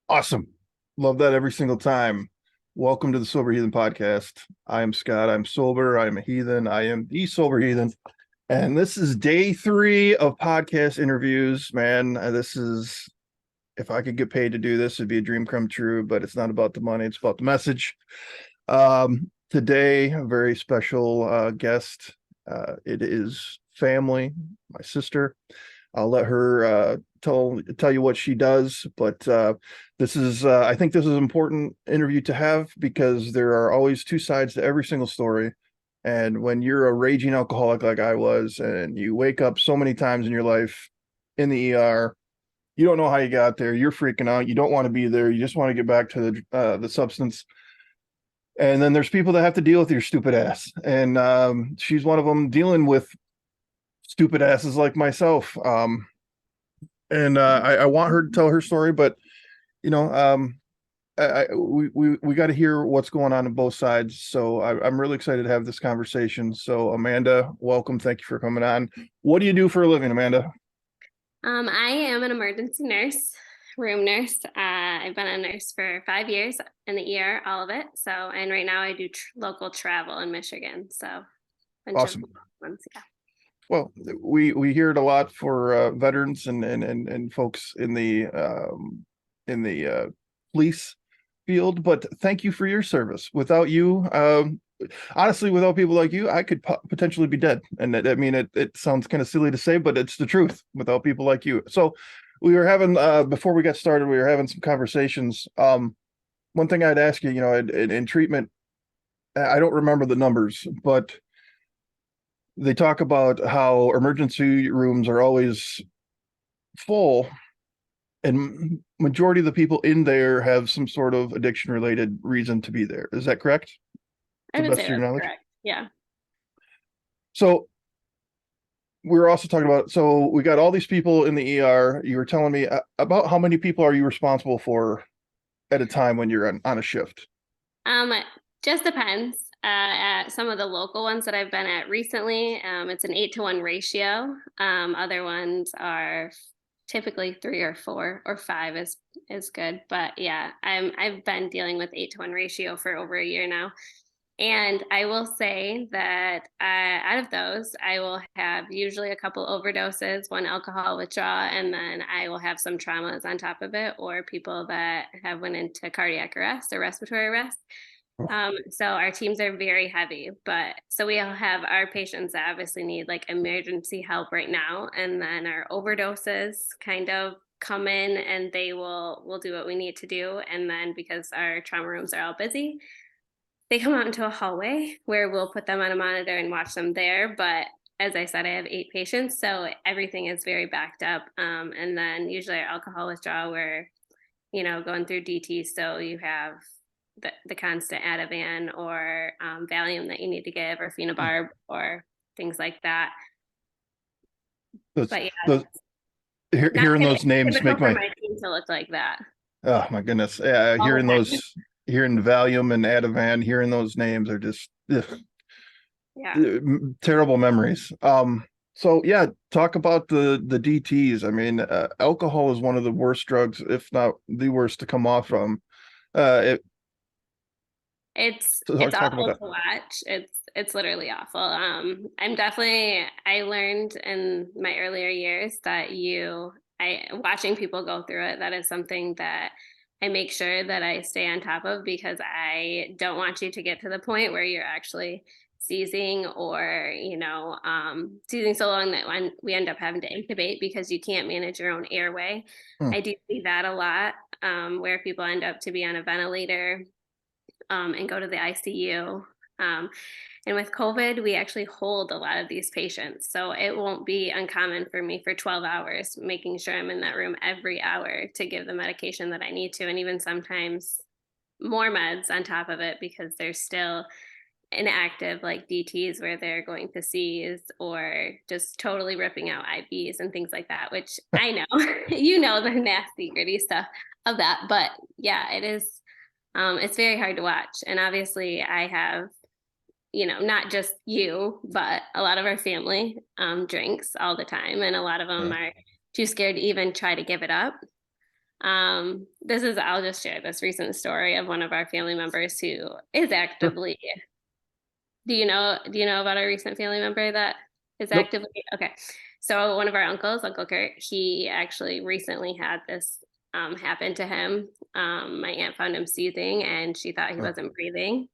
Awesome. Love that every single time. Welcome to the Sober Heathen podcast. I am Scott. I'm sober. I am a heathen. I am the sober heathen. And this is day 3 of podcast interviews. Man, if I could get paid to do this, it'd be a dream come true, but it's not about the money. It's about the message. Today, a very special guest. It is family, my sister. I'll let her tell you what she does, but I think this is an important interview to have because there are always two sides to every single story. And when you're a raging alcoholic like I was, and you wake up so many times in your life in the ER, you don't know how you got there. You're freaking out. You don't want to be there. You just want to get back to the substance. And then there's people that have to deal with your stupid ass, and she's one of them, dealing with stupid asses like myself. And I want her to tell her story, but you know, we got to hear what's going on both sides. So I'm really excited to have this conversation. So Amanda, welcome. Thank you for coming on. What do you do for a living, Amanda? I am an emergency nurse, room nurse. I've been a nurse for 5 years in the ER, all of it. So, and right now I do local travel in Michigan. So, a bunch of Awesome. ones, yeah. Well, we hear it a lot for veterans and folks in the police field, but thank you for your service. Without you, honestly, without people like you, I could potentially be dead. And I mean, it sounds kind of silly to say, but it's the truth. Without people like you, so we were having before we got started, we were having some conversations. One thing I'd ask you, in treatment, I don't remember the numbers, but they talk about how emergency rooms are always full, and majority of the people in there have some sort of addiction related reason to be there. Is that correct? I To the would best say of your that's knowledge. correct. Yeah. So we were also talking about, so we got all these people in the ER. You were telling me about how many people are you responsible for at a time when you're on a shift? It just depends. At some of the local ones that I've been at recently, it's an 8-to-1 ratio. Other ones are typically 3 or 4 or 5 is good. But yeah, I've been dealing with 8-to-1 ratio for over a year now. And I will say that out of those, I will have usually a couple overdoses, one alcohol withdrawal, and then I will have some traumas on top of it, or people that have went into cardiac arrest or respiratory arrest. So our teams are very heavy, but so we all have our patients that obviously need like emergency help right now, and then our overdoses kind of come in and we'll do what we need to do, and then because our trauma rooms are all busy, they come out into a hallway where we'll put them on a monitor and watch them there. But as I said, I have 8 patients, so everything is very backed up. And then usually our alcohol withdrawal, we're going through DT, so you have the constant Ativan or Valium that you need to give, or phenobarb or things like that. Those, But yeah, those not hearing those names typical make for my, my team to look like that oh my goodness. all the time. Hearing Valium and Ativan, hearing those names are just ugh, Yeah. terrible memories. So yeah, talk about the DTs. I mean, alcohol is one of the worst drugs, if not the worst, to come off from. It It's so it's talk about awful that. to watch. It's literally awful. I learned in my earlier years that I watching people go through it, that is something that I make sure that I stay on top of, because I don't want you to get to the point where you're actually seizing, or seizing so long that when we end up having to intubate because you can't manage your own airway. Hmm. I do see that a lot, where people end up to be on a ventilator, and go to the ICU. Um, and with COVID, we actually hold a lot of these patients. So it won't be uncommon for me for 12 hours, making sure I'm in that room every hour to give the medication that I need to. And even sometimes more meds on top of it, because there's still inactive like DTs where they're going to seize, or just totally ripping out IVs and things like that, which I know, the nasty, gritty stuff of that. But yeah, it's very hard to watch. And obviously, I have, not just you, but a lot of our family drinks all the time. And a lot of them Yeah. are too scared to even try to give it up. I'll just share this recent story of one of our family members who is Sure. actively, do you know about our recent family member that is Nope. actively, okay. So one of our uncles, Uncle Kurt, he actually recently had this happen to him. My aunt found him soothing and she thought he Uh, wasn't breathing.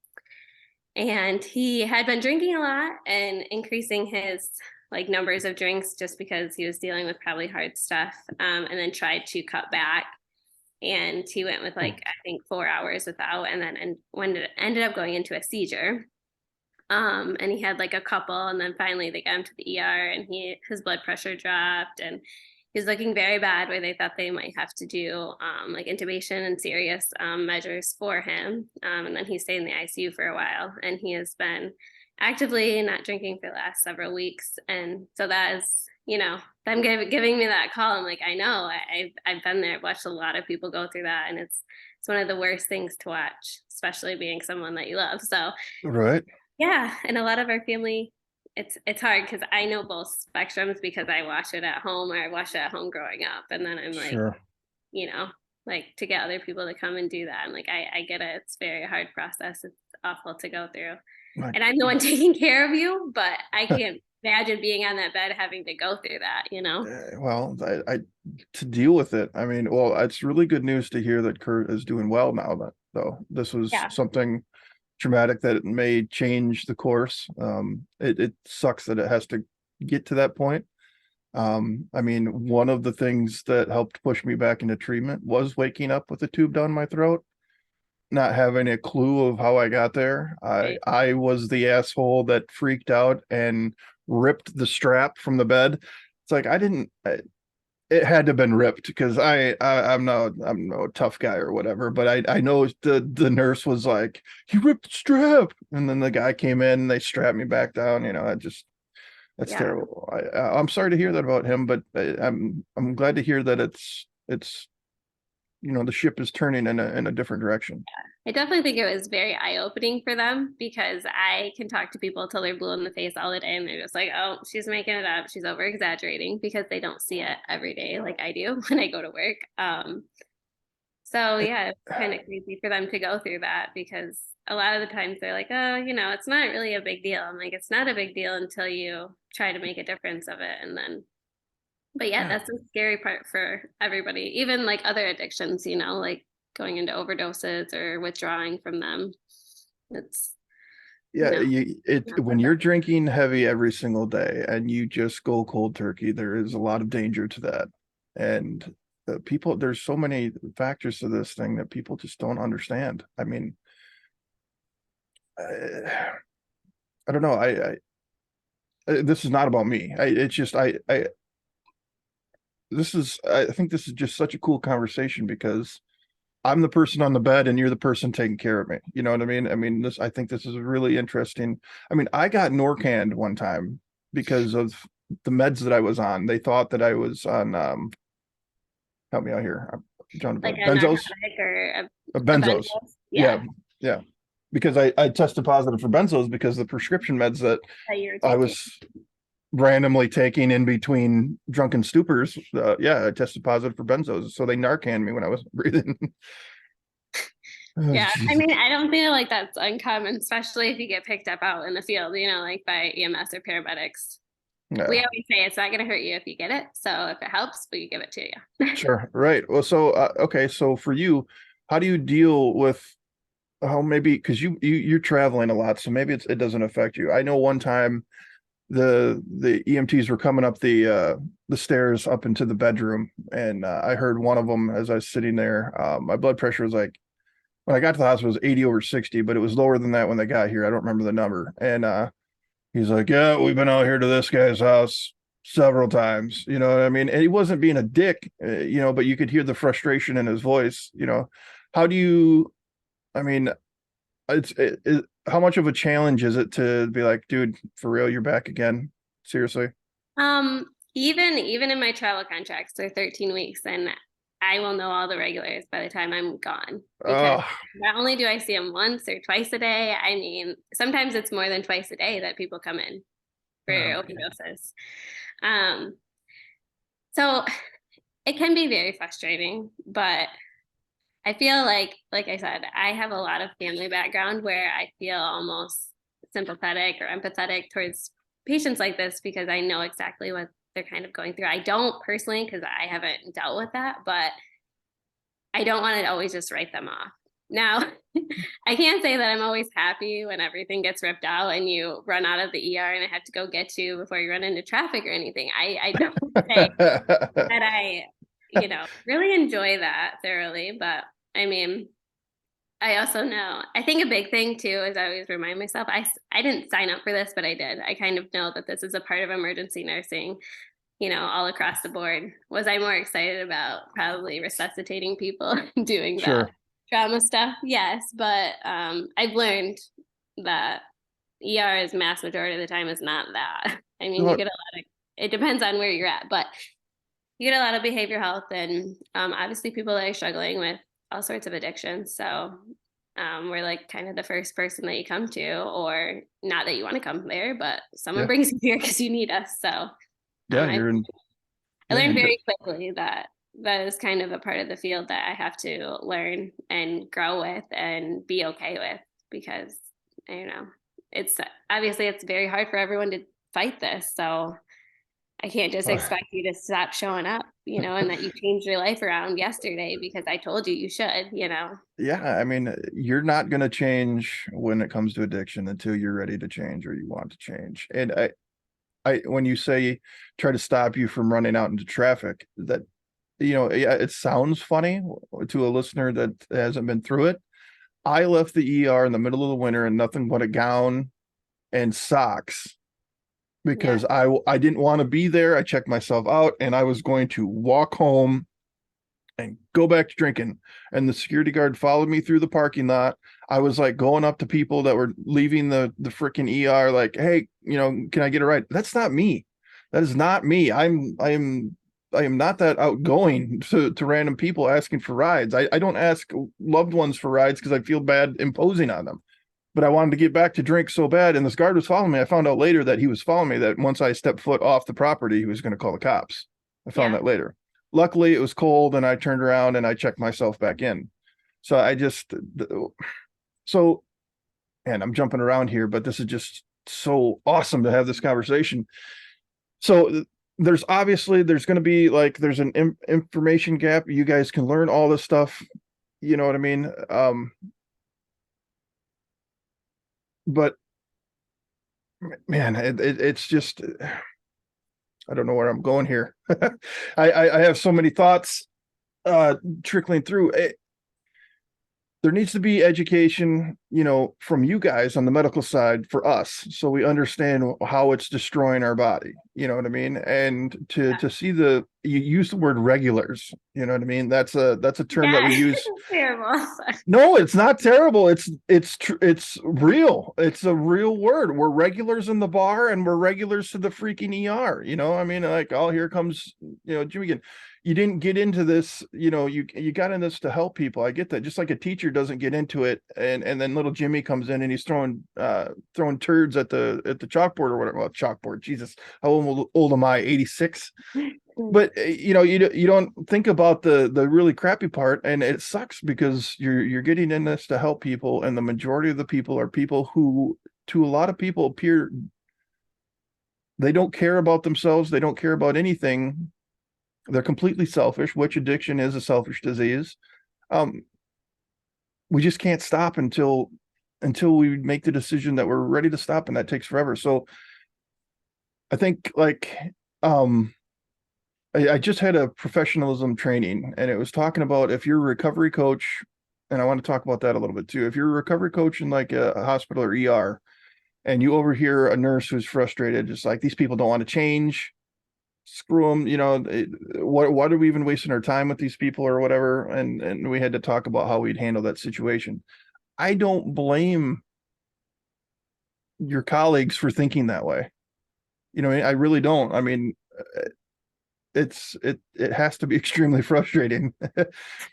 And he had been drinking a lot and increasing his like numbers of drinks just because he was dealing with probably hard stuff. And then tried to cut back. And he went with like I think 4 hours without, and then when it ended up going into a seizure. And he had like a couple, and then finally they got him to the ER, and his blood pressure dropped, and he was looking very bad, where they thought they might have to do like intubation and serious measures for him. And then he stayed in the ICU for a while, and he has been actively not drinking for the last several weeks. And so that is, them giving me that call. I'm like, I know, I've been there, I've watched a lot of people go through that, and it's one of the worst things to watch, especially being someone that you love. So right. yeah, and a lot of our family, it's hard because I know both spectrums because I watch it at home, or I watched it at home growing up, and then I'm like, Sure. you know, like to get other people to come and do that. I'm like, I get it. It's a very hard process. It's awful to go through. Like, And I'm the one taking care of you, but I can't imagine being on that bed having to go through that. well, I to deal with it. I mean, well, it's really good news to hear that Kurt is doing well now. That though this was Yeah. something traumatic that it may change the course. It sucks that it has to get to that point. I mean, one of the things that helped push me back into treatment was waking up with a tube down my throat, not having a clue of how I got there. I Right. I was the asshole that freaked out and ripped the strap from the bed. It's like I didn't. It had to have been ripped because I'm no tough guy or whatever. But I know the nurse was like, "You ripped the strap," and then the guy came in and they strapped me back down. I just that's Yeah. terrible. I'm sorry to hear that about him, but I'm glad to hear that it's the ship is turning in a different direction. I definitely think it was very eye-opening for them because I can talk to people till they're blue in the face all the day and they're just like, oh, she's making it up. She's over exaggerating because they don't see it every day like I do when I go to work. So It- yeah, it's kind of crazy for them to go through that because a lot of the times they're like, oh, it's not really a big deal. I'm like, it's not a big deal until you try to make a difference of it. And then, but yeah, yeah, that's the scary part for everybody, even like other addictions, like going into overdoses or withdrawing from them. It's, you yeah. know, When you're drinking heavy every single day and you just go cold turkey, there is a lot of danger to that, and there's so many factors to this thing that people just don't understand. I mean, I don't know. This is not about me. It's just I think this is just such a cool conversation because I'm the person on the bed and you're the person taking care of me. You know what I mean? I mean, I think this is really interesting. I mean, I got Norcanned one time because of the meds that I was on. They thought that I was on, help me out here. I'm drawing a like blank. a Benzos? narcotic or a Benzos. benzo. Yeah. Yeah, Yeah. Because I tested positive for benzos because the prescription meds that that you're I taking. was randomly taking in between drunken stupors. Yeah, I tested positive for benzos. So they Narcan me when I wasn't breathing. Oh, Yeah, I Jesus. mean, I don't feel like that's uncommon, especially if you get picked up out in the field, like by EMS or paramedics. We Yeah, always say it's not going to hurt you if you get it. So if it helps, we give it to you. sure. Right. Well, so okay, so for you, how do you deal with how maybe because you're traveling a lot, so maybe it doesn't affect you. I know one time the EMTs were coming up the stairs up into the bedroom, and I heard one of them as I was sitting there. My blood pressure was like when I got to the hospital, it was 80 over 60, but it was lower than that when they got here. I don't remember the number. And he's like, yeah, we've been out here to this guy's house several times. You know what I mean? And he wasn't being a dick, but you could hear the frustration in his voice. How do you, I mean, how much of a challenge is it to be like, dude, for real, you're back again? Seriously? Even in my travel contracts, they're 13 weeks, and I will know all the regulars by the time I'm gone because Oh, not only do I see them once or twice a day, I mean, sometimes it's more than twice a day that people come in for oh, overdoses. Um, so it can be very frustrating, but I feel like I said, I have a lot of family background where I feel almost sympathetic or empathetic towards patients like this because I know exactly what they're kind of going through. I don't personally because I haven't dealt with that, but I don't want to always just write them off. Now, I can't say that I'm always happy when everything gets ripped out and you run out of the ER and I have to go get you before you run into traffic or anything. I don't say that I, really enjoy that thoroughly. But I mean, I also know, I think a big thing too is I always remind myself, I didn't sign up for this, but I did. I kind of know that this is a part of emergency nursing, all across the board. Was I more excited about probably resuscitating people doing the Sure. trauma stuff? Yes, but I've learned that ER is mass majority of the time is not that. I mean, you Well, get a lot of, it depends on where you're at, but you get a lot of behavioral health and obviously people that are struggling with all sorts of addictions. So we're like kind of the first person that you come to, or not that you want to come there, but someone yeah, brings you here because you need us. So yeah, I you're in, I yeah, learned and very quickly that that is kind of a part of the field that I have to learn and grow with and be okay with because it's obviously it's very hard for everyone to fight this. So I can't just expect you to stop showing up, and that you changed your life around yesterday because I told you you should. yeah, I mean, you're not going to change when it comes to addiction until you're ready to change or you want to change. And when you say try to stop you from running out into traffic, that, yeah, it sounds funny to a listener that hasn't been through it. I left the ER in the middle of the winter in nothing but a gown and socks Yeah. because I didn't want to be there. I checked myself out and I was going to walk home and go back to drinking. And the security guard followed me through the parking lot. I was like going up to people that were leaving the freaking ER, like, hey, can I get a ride? That's not me. That is not me. I am not that outgoing to random people asking for rides. I don't ask loved ones for rides because I feel bad imposing on them. But I wanted to get back to drink so bad, and this guard was following me. I found out later that he was following me, that once I stepped foot off the property, he was going to call the cops. I found Yeah. that later. Luckily, it was cold, and I turned around and I checked myself back in. So I just, so, and I'm jumping around here, but this is just so awesome to have this conversation. So there's going to be like, there's an information gap. You guys can learn all this stuff. You know what I mean? But man, it's just, I don't know where I'm going here. I have so many thoughts trickling through. There needs to be education, from you guys on the medical side for us, so we understand how it's destroying our body. You know what I mean? And to see you use the word regulars. You know what I mean? That's a term that Yeah. we use. Terrible. No, it's not terrible. It's real. It's a real word. We're regulars in the bar and we're regulars to the freaking ER. I mean, like, oh, here comes, Jimmy again. You didn't get into this, you got in this to help people. I get that. Just like a teacher doesn't get into it, and then little Jimmy comes in and he's throwing turds at the chalkboard or whatever. Well, chalkboard. Jesus, how old am I? 86. But you don't think about the really crappy part, and it sucks because you're getting in this to help people, and the majority of the people are people who, to a lot of people, appear they don't care about themselves, they don't care about anything, they're completely selfish, which addiction is a selfish disease. um we just can't stop until we make the decision that we're ready to stop, and that takes forever. So I think, like, um I just had a professionalism training, and it was talking about, if you're a recovery coach, and I want to talk about that a little bit too. If you're a recovery coach in like a hospital or ER, and you overhear a nurse who's frustrated, just like, these people don't want to change, screw them, what are we even wasting our time with these people or whatever? And we had to talk about how we'd handle that situation. I don't blame your colleagues for thinking that way. I really don't. I mean, it has to be extremely frustrating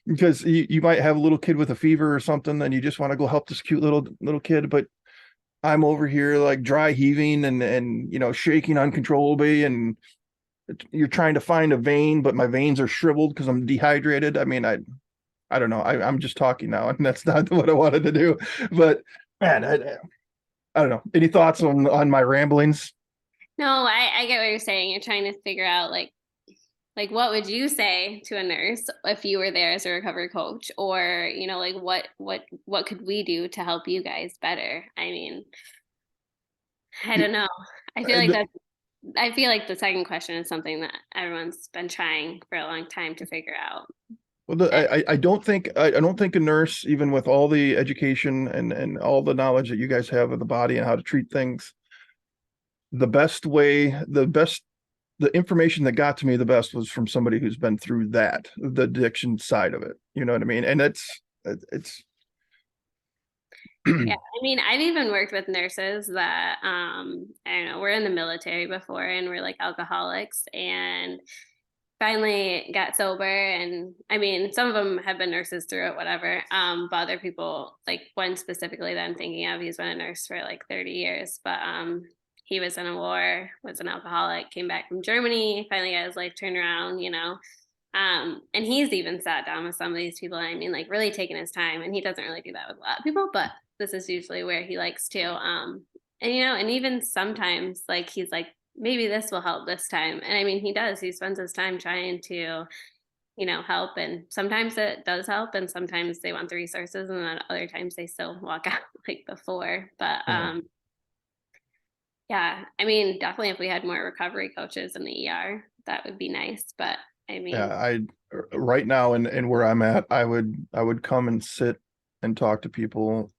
because you might have a little kid with a fever or something, and you just want to go help this cute little kid, but I'm over here like dry heaving and shaking uncontrollably, and you're trying to find a vein, but my veins are shriveled because I'm dehydrated. I mean, I don't know. I'm just talking now, and that's not what I wanted to do. But man, I don't know. Any thoughts on my ramblings? No, I get what you're saying. You're trying to figure out like what would you say to a nurse if you were there as a recovery coach, or like what could we do to help you guys better? I mean, I don't know. I feel like And, that's I feel like the second question is something that everyone's been trying for a long time to figure out. well, Eh, I don't think I don't think a nurse, even with all the education and all the knowledge that you guys have of the body and how to treat things, the information that got to me the best was from somebody who's been through that, the addiction side of it. You know what I mean? And it's Yeah, I mean, I've even worked with nurses that I don't know, we're in the military before and we're like alcoholics and finally got sober. And I mean, some of them have been nurses through it, whatever. But other people, like one specifically that I'm thinking of, he's been a nurse for like 30 years, but he was in a war, was an alcoholic, came back from Germany, finally got his life turned around. And he's even sat down with some of these people. I mean, like really taking his time, and he doesn't really do that with a lot of people, but this is usually where he likes to. And even sometimes, like he's like, maybe this will help this time. And I mean, he does. He spends his time trying to, help. And sometimes it does help, and sometimes they want the resources, and then other times they still walk out like before. But yeah. yeah, I mean, definitely if we had more recovery coaches in the ER, that would be nice. But I Yeah, mean, I right now and where I'm at, I would come and sit and talk to people,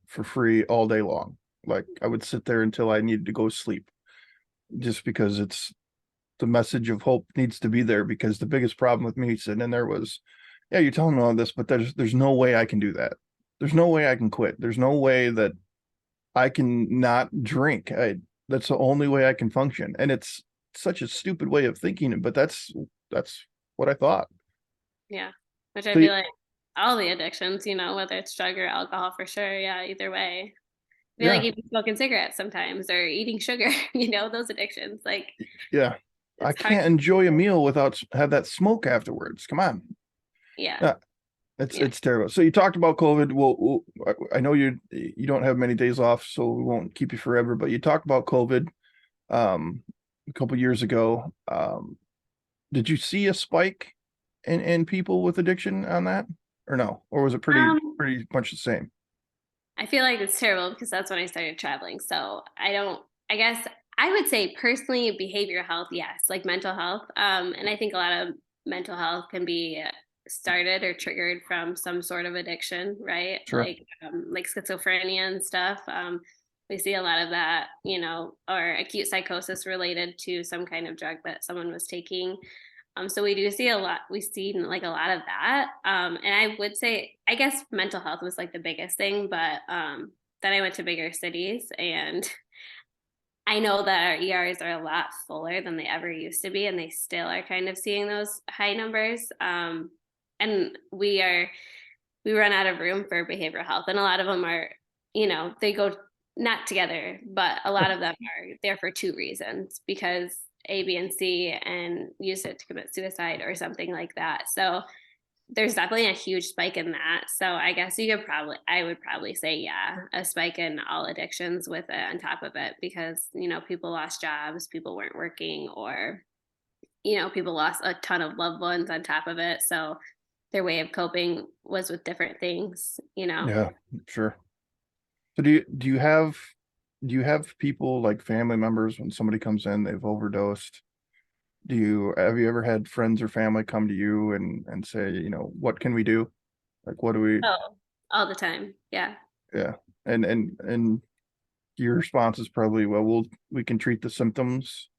for free all day long. Like I would sit there until I needed to go sleep, just because it's the message of hope needs to be there. Because the biggest problem with me sitting in there was, yeah, you're telling me all this, but there's no way I can do that. There's no way I can quit. There's no way that I can not drink. That's the only way I can function. And it's such a stupid way of thinking, but that's what I thought. yeah, which I So feel like all the addictions, whether it's drug or alcohol for sure. Yeah, either way. I feel like yeah, even smoking cigarettes sometimes or eating sugar, those addictions. Like yeah. I it's hard. can't enjoy a meal without have that smoke afterwards. Come on. Yeah. Yeah, it's Yeah. it's terrible. So you talked about COVID. Well, I know you don't have many days off, so we won't keep you forever. But you talked about COVID um, a couple years ago. Did you see a spike in people with addiction on that, or no? Or was it Um, pretty much the same? I feel like it's terrible because that's when I started traveling. So I guess I would say personally behavioral health, yes, like mental health. And I think a lot of mental health can be started or triggered from some sort of addiction, right? Sure. Like schizophrenia and stuff. We see a lot of that, or acute psychosis related to some kind of drug that someone was taking. So we do see a lot, we see like a lot of that. And I would say, I guess mental health was like the biggest thing, but then I went to bigger cities and I know that our ERs are a lot fuller than they ever used to be, and they still are kind of seeing those high numbers. And we run out of room for behavioral health, and a lot of them are, they go not together, but a lot of them are there for two reasons because A, B, and C, and use it to commit suicide or something like that. So there's definitely a huge spike in that. So I guess I would probably say, yeah, a spike in all addictions with it on top of it because, people lost jobs, people weren't working, or, people lost a ton of loved ones on top of it. So their way of coping was with different things. Yeah, sure. So do you have people like family members when somebody comes in, they've overdosed? Have you ever had friends or family come to you and say, what can we do? Like, what do we? Oh, all the time. Yeah. Yeah, and your response is probably, well, we can treat the symptoms,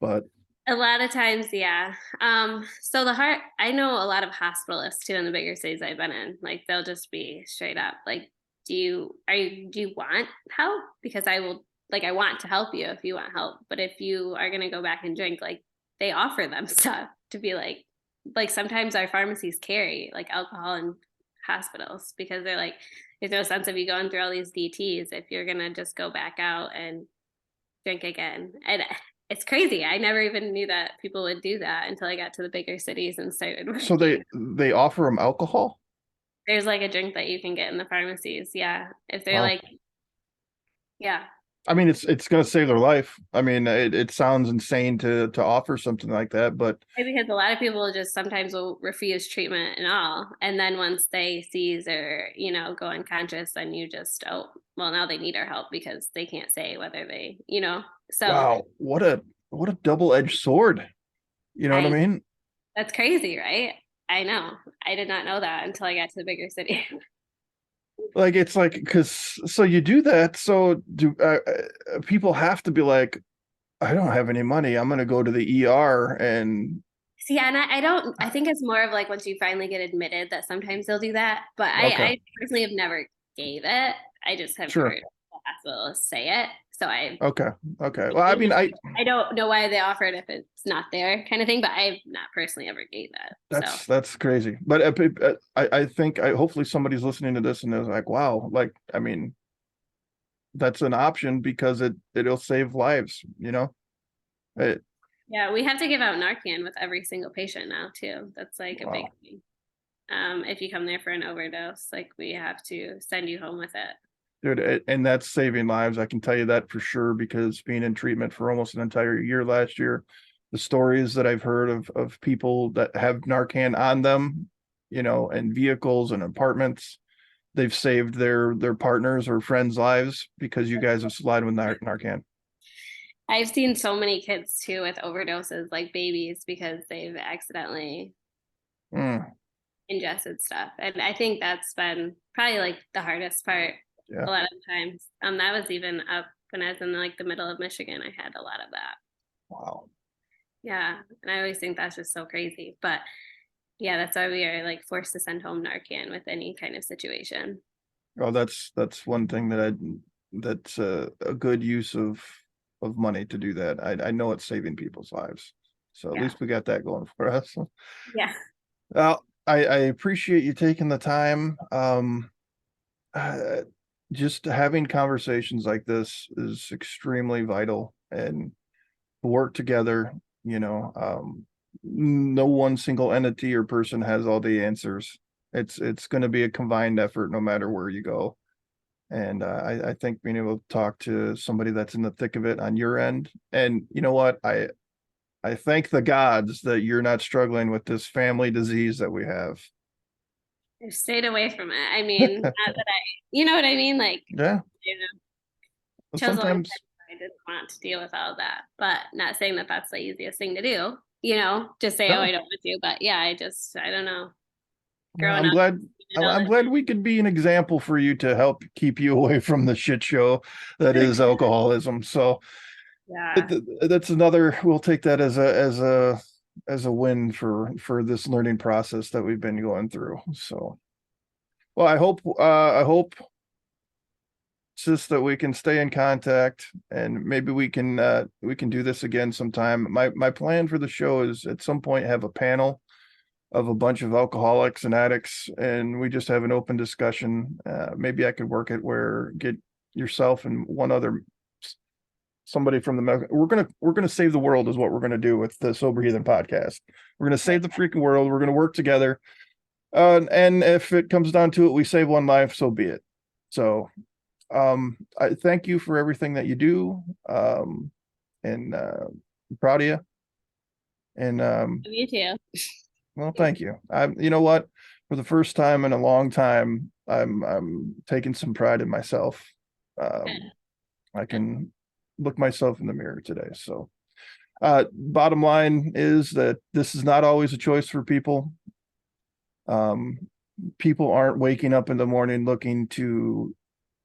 but A lot of times, yeah. So I know a lot of hospitalists too in the bigger cities I've been in. Like they'll just be straight up like, do you want help? Because I want to help you if you want help. But if you are gonna go back and drink, like they offer them stuff to be like sometimes our pharmacies carry like alcohol in hospitals because they're like, there's no sense of you going through all these DTs if you're gonna just go back out and drink again. And it's crazy. I never even knew that people would do that until I got to the bigger cities and started So working. they offer them alcohol? There's like a drink that you can get in the pharmacies. Yeah. If they're Wow. like, yeah. I mean, it's going to save their life. I mean, it sounds insane to offer something like that, but Because a lot of people just sometimes will refuse treatment and all. And then once they seize or, go unconscious, then you just, oh, well, now they need our help because they can't say whether so wow, what a double-edged sword. You know what I I, mean? that's crazy, right? I know. I did not know that until I got to the bigger city. Like it's like because so you do that, so do people have to be like, I don't have any money. I'm going to go to the ER and See, and I don't, I think it's more of like once you finally get admitted that sometimes they'll do that. But okay, I personally have never gave it. I just have sure. heard the hospital say it. So Okay. Okay. Well, I mean, I don't know why they offer it if it's not there kind of thing, but I've not personally ever gave that. So that's crazy. But I think hopefully somebody's listening to this and is like, wow, like I mean, that's an option because it'll save lives, you know? It, yeah, we have to give out Narcan with every single patient now too. That's like a big wow. thing. If you come there for an overdose, like we have to send you home with it. Dude, and that's saving lives. I can tell you that for sure because being in treatment for almost an entire year last year, the stories that I've heard of people that have Narcan on them, you know, and vehicles and apartments, they've saved their partners or friends' lives because you guys have supplied with Narcan. I've seen so many kids too with overdoses, like babies, because they've accidentally Mm, ingested stuff. And I think that's been probably like the hardest part yeah. a lot of times. That was even up when I was in like the middle of Michigan. I had a lot of that. Wow. Yeah. And I always think that's just so crazy. But yeah, that's why we are like forced to send home Narcan with any kind of situation. Oh, that's one thing that's a good use of money to do that. I know it's saving people's lives. So at Yeah. least we got that going for us. Yeah. Well, I appreciate you taking the time. Uh, just having conversations like this is extremely vital and work together, you know, no one single entity or person has all the answers. It's going to be a combined effort no matter where you go. And I think being able to talk to somebody that's in the thick of it on your end, and you know what, I thank the gods that you're not struggling with this family disease that we have. I stayed away from it. I mean, not that you know what I mean? Like, Yeah, chose a long time. sometimes, I didn't want to deal with all of that, but not saying that that's the easiest thing to do. Just say, oh, I no. don't want to. But yeah, I don't know. Well, Growing I'm up, glad. it all I'm glad we could be an example for you to help keep you away from the shit show that the is time. alcoholism. So Yeah. that's another. We'll take that as a win for this learning process that we've been going through. So, well, I hope just that we can stay in contact and maybe we can do this again sometime. My plan for the show is at some point have a panel of a bunch of alcoholics and addicts, and we just have an open discussion. Maybe I could work it where get yourself and one other somebody from the we're gonna save the world is what we're gonna do with the Sober Heathen podcast. We're gonna save the freaking world. We're gonna work together, and if it comes down to it, we save one life, so be it. So, I thank you for everything that you do, and I'm proud of you. And You too. well, thank you. You know what? For the first time in a long time, I'm taking some pride in myself. Um, I can look myself in the mirror today. So, bottom line is that this is not always a choice for people. Um, People aren't waking up in the morning looking to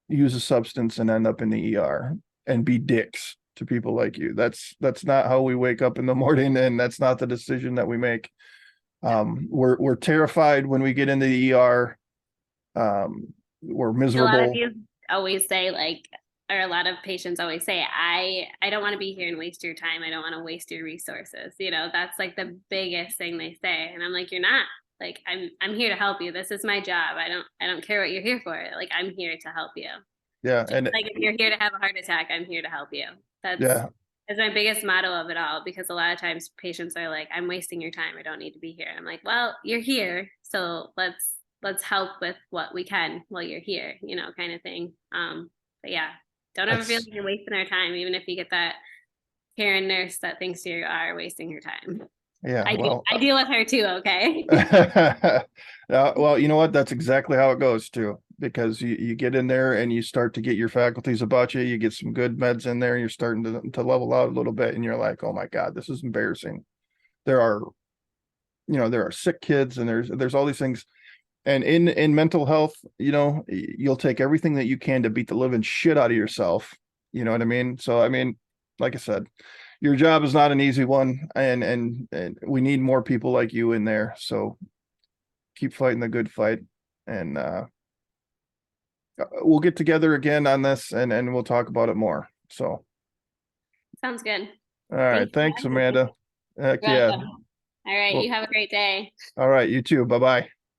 use a substance and end up in the ER and be dicks to people like you. That's not how we wake up in the morning, and that's not the decision that we make. We're terrified when we get into the ER. We're A lot of miserable. you always say like, or a lot of patients always say, I don't want to be here and waste your time. I don't want to waste your resources. That's like the biggest thing they say. And I'm like, you're not. Like I'm here to help you. This is my job. I don't care what you're here for. Like I'm here to help you. Yeah, Just and like if you're here to have a heart attack, I'm here to help you. That's yeah, It's my biggest motto of it all because a lot of times patients are like, "I'm wasting your time. I don't need to be here." I'm like, "Well, you're here, so let's help with what we can while you're here," kind of thing. But yeah, don't ever feel That's like you're wasting our time, even if you get that Karen nurse that thinks you are wasting your time. yeah. I do. Well, I deal with her too. Okay. well, you know what? That's exactly how it goes too, because you get in there and you start to get your faculties about you. You get some good meds in there, and you're starting to level out a little bit, and you're like, oh my God, this is embarrassing. There are, there are sick kids, and there's all these things. And in mental health, you'll take everything that you can to beat the living shit out of yourself. You know what I mean? So I mean, like I said, your job is not an easy one, and we need more people like you in there. So keep fighting the good fight, and we'll get together again on this, and we'll talk about it more. So, Sounds good. all Thank right, you for thanks, having me. Amanda. Heck You're yeah. welcome. All right. You Well, have a great day. all right, you too. Bye bye.